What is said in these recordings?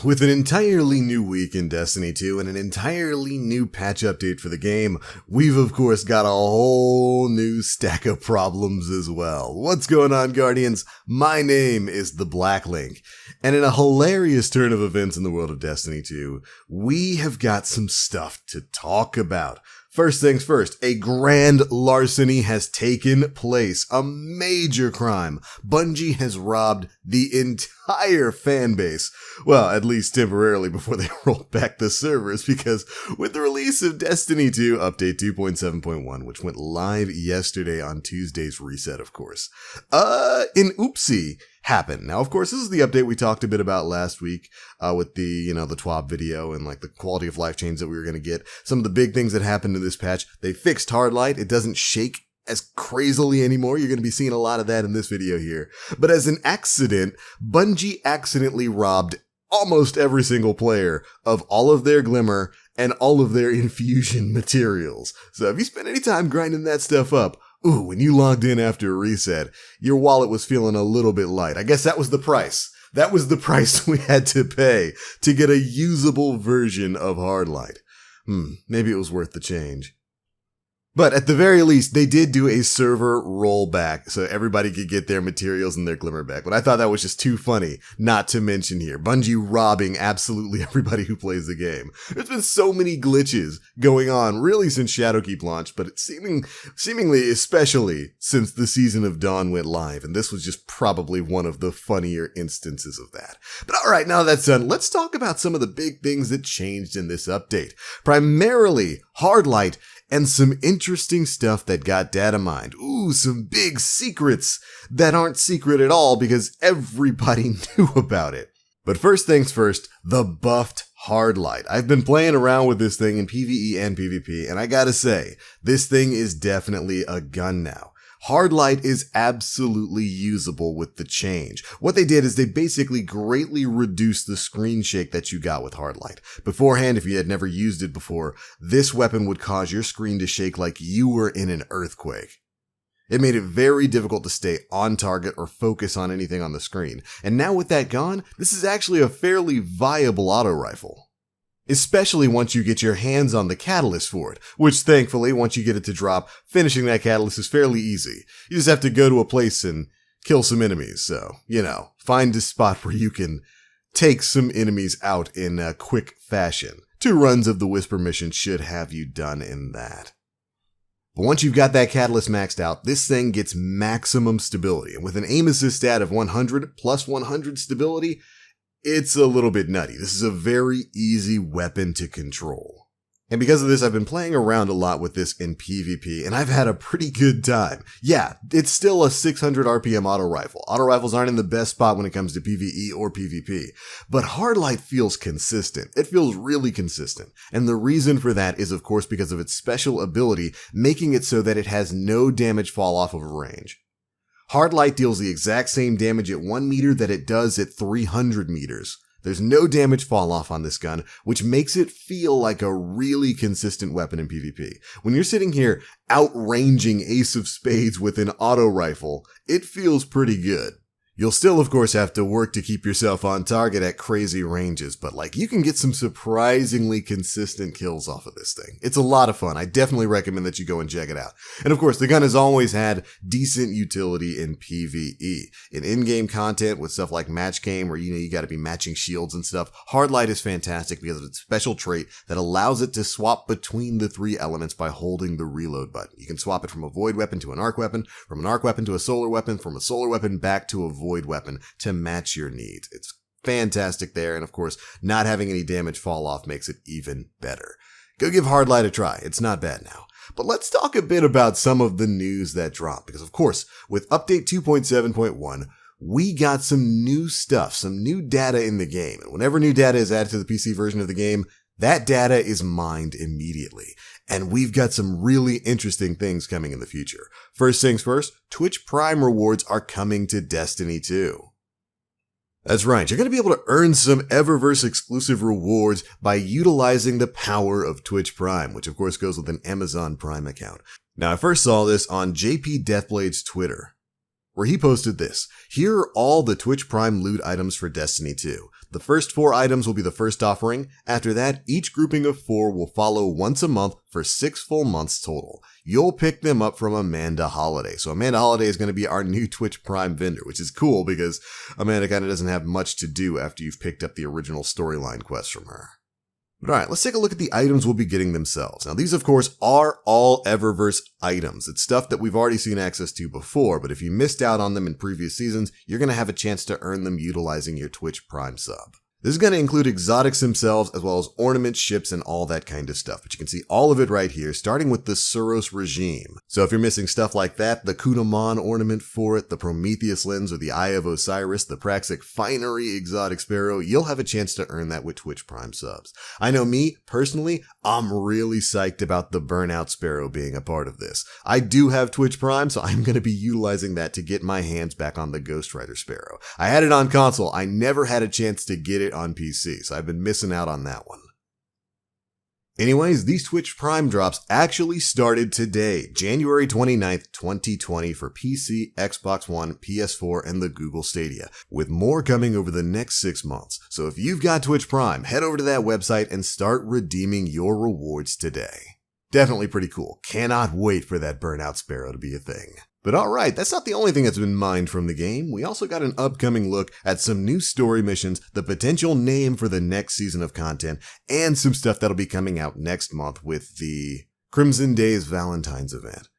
With an entirely new week in Destiny 2 and an entirely new patch update for the game, we've of course got a whole new stack of problems as well. What's going on, Guardians? My name is the Black Link, and in a hilarious turn of events in the world of Destiny 2, we have got some stuff to talk about. First things first, a grand larceny has taken place, a major crime. Bungie has robbed the entire fan base. Well, at least temporarily before they roll back the servers, because with the release of Destiny 2 Update 2.7.1, which went live yesterday on Tuesday's reset, of course, an oopsie happened. Now, of course, this is the update we talked a bit about last week with the, the TWAB video and like the quality of life change that we were going to get. Some of the big things that happened in this patch. They fixed Hardlight. It doesn't shake as crazily anymore. You're going to be seeing a lot of that in this video here. But as an accident, Bungie accidentally robbed almost every single player of all of their Glimmer and all of their infusion materials. So if you spent any time grinding that stuff up, when you logged in after a reset, your wallet was feeling a little bit light. I guess that was the price. That was the price we had to pay to get a usable version of Hardlight. Maybe it was worth the change. But at the very least, they did do a server rollback so everybody could get their materials and their Glimmer back. But I thought that was just too funny not to mention here. Bungie robbing absolutely everybody who plays the game. There's been so many glitches going on really since Shadowkeep launched, but it's seemingly especially since the Season of Dawn went live. And this was just probably one of the funnier instances of that. But all right, now that's done, let's talk about some of the big things that changed in this update. Primarily, Hardlight and some interesting stuff that got Datamined. Some big secrets that aren't secret at all because everybody knew about it. But first things first, the buffed Hardlight. I've been playing around with this thing in PvE and PvP, and I gotta say, this thing is definitely a gun now. Hardlight is absolutely usable with the change. What they did is they basically greatly reduced the screen shake that you got with Hardlight. Beforehand, if you had never used it before, this weapon would cause your screen to shake like you were in an earthquake. It made it very difficult to stay on target or focus on anything on the screen. And now with that gone, this is actually a fairly viable auto rifle. Especially once you get your hands on the catalyst for it, which thankfully, once you get it to drop, finishing that catalyst is fairly easy. You just have to go to a place and kill some enemies, so, find a spot where you can take some enemies out in a quick fashion. 2 runs of the Whisper mission should have you done in that. But once you've got that catalyst maxed out, this thing gets maximum stability, and with an aim assist stat of 100 plus 100 stability, it's a little bit nutty. This is a very easy weapon to control. And because of this, I've been playing around a lot with this in PvP, and I've had a pretty good time. Yeah, it's still a 600 RPM auto rifle. Auto rifles aren't in the best spot when it comes to PvE or PvP, but Hardlight feels consistent. It feels really consistent. And the reason for that is, of course, because of its special ability, making it so that it has no damage fall off of a range. Hardlight deals the exact same damage at 1 meter that it does at 300 meters. There's no damage fall off on this gun, which makes it feel like a really consistent weapon in PvP. When you're sitting here outranging Ace of Spades with an auto rifle, it feels pretty good. You'll still, of course, have to work to keep yourself on target at crazy ranges, but you can get some surprisingly consistent kills off of this thing. It's a lot of fun. I definitely recommend that you go and check it out. And of course, the gun has always had decent utility in PvE. In in-game content with stuff like match game, where you gotta be matching shields and stuff, Hardlight is fantastic because of its special trait that allows it to swap between the 3 elements by holding the reload button. You can swap it from a void weapon to an arc weapon, from an arc weapon to a solar weapon, from a solar weapon back to a void weapon to match your needs. It's fantastic there, and of course, not having any damage fall off makes it even better. Go give Hardlight a try. It's not bad now. But let's talk a bit about some of the news that dropped, because of course, with Update 2.7.1, we got some new stuff, some new data in the game, and whenever new data is added to the PC version of the game, that data is mined immediately. And we've got some really interesting things coming in the future. First things first, Twitch Prime rewards are coming to Destiny 2. That's right, you're going to be able to earn some Eververse exclusive rewards by utilizing the power of Twitch Prime, which of course goes with an Amazon Prime account. Now, I first saw this on JP Deathblade's Twitter. where he posted this. Here are all the Twitch Prime loot items for Destiny 2. The first 4 items will be the first offering. After that, each grouping of 4 will follow once a month for 6 full months total. You'll pick them up from Amanda Holiday. So Amanda Holiday is going to be our new Twitch Prime vendor, which is cool because Amanda kind of doesn't have much to do after you've picked up the original storyline quest from her. But alright, let's take a look at the items we'll be getting themselves. Now these of course are all Eververse items. It's stuff that we've already seen access to before, but if you missed out on them in previous seasons, you're going to have a chance to earn them utilizing your Twitch Prime sub. This is going to include exotics themselves, as well as ornaments, ships, and all that kind of stuff. But you can see all of it right here, starting with the Suros regime. So if you're missing stuff like that, the Kudaman ornament for it, the Prometheus lens or the Eye of Osiris, the Praxic Finery exotic sparrow, you'll have a chance to earn that with Twitch Prime subs. I know me, personally, I'm really psyched about the Burnout Sparrow being a part of this. I do have Twitch Prime, so I'm going to be utilizing that to get my hands back on the Ghost Rider Sparrow. I had it on console. I never had a chance to get it on PC, so I've been missing out on that one. Anyways, these Twitch Prime drops actually started today, January 29th, 2020 for PC, Xbox One, PS4, and the Google Stadia, with more coming over the next 6 months. So if you've got Twitch Prime, head over to that website and start redeeming your rewards today. Definitely pretty cool. Cannot wait for that Burnout Sparrow to be a thing. But alright, that's not the only thing that's been mined from the game. We also got an upcoming look at some new story missions, the potential name for the next season of content, and some stuff that'll be coming out next month with the Crimson Days Valentine's event.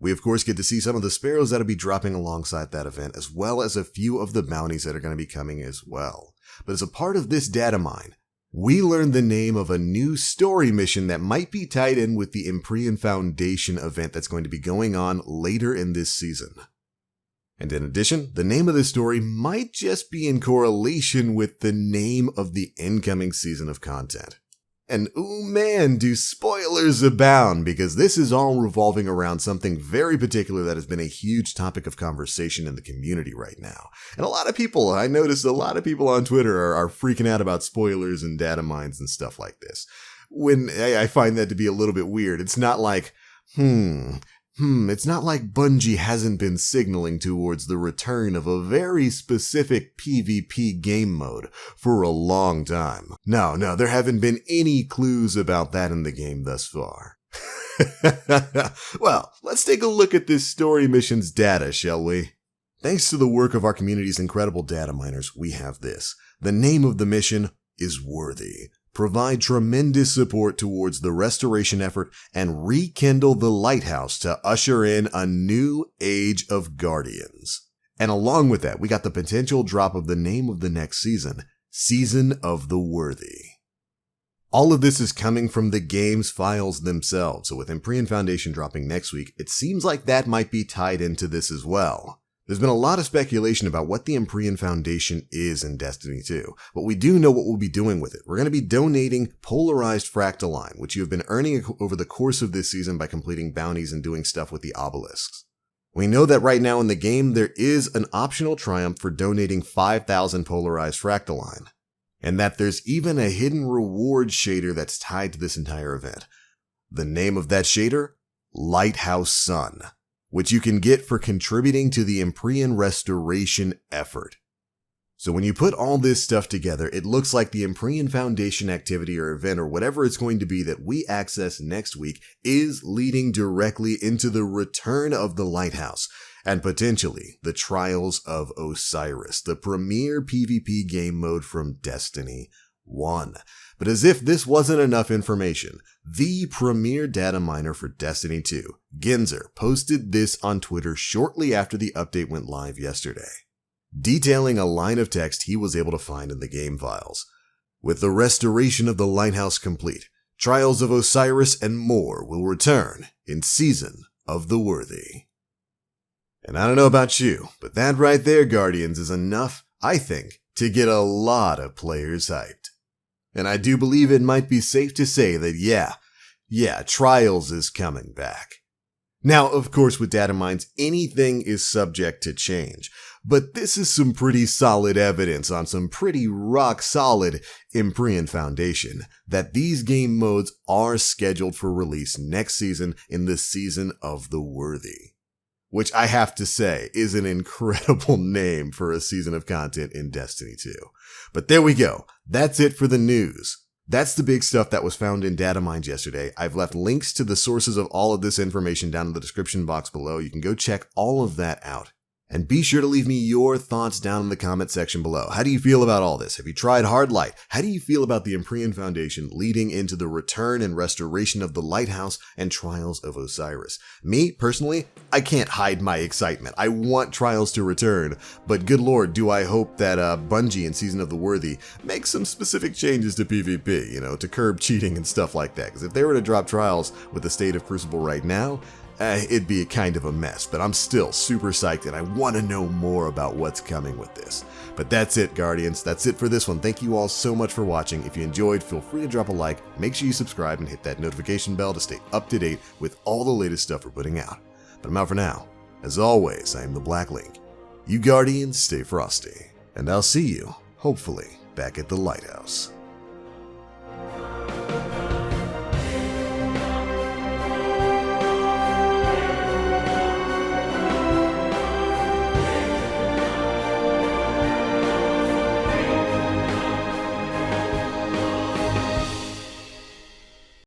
We of course get to see some of the sparrows that'll be dropping alongside that event, as well as a few of the bounties that are going to be coming as well. But as a part of this data mine, we learned the name of a new story mission that might be tied in with the Imprian Foundation event that's going to be going on later in this season. And in addition, the name of this story might just be in correlation with the name of the incoming season of content. And ooh man, do spoilers abound, because this is all revolving around something very particular that has been a huge topic of conversation in the community right now. And a lot of people, I noticed a lot of people on Twitter are freaking out about spoilers and data mines and stuff like this. When I find that to be a little bit weird. It's not like, it's not like Bungie hasn't been signaling towards the return of a very specific PvP game mode for a long time. No, there haven't been any clues about that in the game thus far. Well, let's take a look at this story mission's data, shall we? Thanks to the work of our community's incredible data miners, we have this. The name of the mission is Worthy. Provide tremendous support towards the restoration effort and rekindle the lighthouse to usher in a new age of Guardians. And along with that, we got the potential drop of the name of the next season, Season of the Worthy. All of this is coming from the game's files themselves, so with Imprian Foundation dropping next week, it seems like that might be tied into this as well. There's been a lot of speculation about what the Imprian Foundation is in Destiny 2, but we do know what we'll be doing with it. We're going to be donating polarized fractaline, which you have been earning over the course of this season by completing bounties and doing stuff with the obelisks. We know that right now in the game there is an optional triumph for donating 5,000 polarized fractaline, and that there's even a hidden reward shader that's tied to this entire event. The name of that shader? Lighthouse Sun, which you can get for contributing to the Imprian restoration effort. So when you put all this stuff together, it looks like the Imprian Foundation activity or event or whatever it's going to be that we access next week is leading directly into the return of the Lighthouse and potentially the Trials of Osiris, the premier PvP game mode from Destiny 1. But as if this wasn't enough information, the premier data miner for Destiny 2, Genzer, posted this on Twitter shortly after the update went live yesterday, detailing a line of text he was able to find in the game files. With the restoration of the lighthouse complete, Trials of Osiris and more will return in Season of the Worthy. And I don't know about you, but that right there, Guardians, is enough, I think, to get a lot of players hyped. And I do believe it might be safe to say that yeah, Trials is coming back. Now, of course, with data mines, anything is subject to change, but this is some pretty solid evidence on some pretty rock-solid Imprian Foundation that these game modes are scheduled for release next season in the Season of the Worthy. which I have to say is an incredible name for a season of content in Destiny 2. But there we go. That's it for the news. That's the big stuff that was found in Datamined yesterday. I've left links to the sources of all of this information down in the description box below. You can go check all of that out. And be sure to leave me your thoughts down in the comment section below. How do you feel about all this? Have you tried Hardlight? How do you feel about the Empyrean Foundation leading into the return and restoration of the Lighthouse and Trials of Osiris? Me, personally, I can't hide my excitement. I want Trials to return, but good lord, do I hope that Bungie in Season of the Worthy makes some specific changes to PvP, to curb cheating and stuff like that. Because if they were to drop Trials with the state of Crucible right now, it'd be a kind of a mess, but I'm still super psyched and I want to know more about what's coming with this. But that's it, Guardians. That's it for this one. Thank you all so much for watching. If you enjoyed, feel free to drop a like, make sure you subscribe and hit that notification bell to stay up to date with all the latest stuff we're putting out. But I'm out for now. As always, I am the Black Link. You Guardians stay frosty, and I'll see you, hopefully, back at the Lighthouse.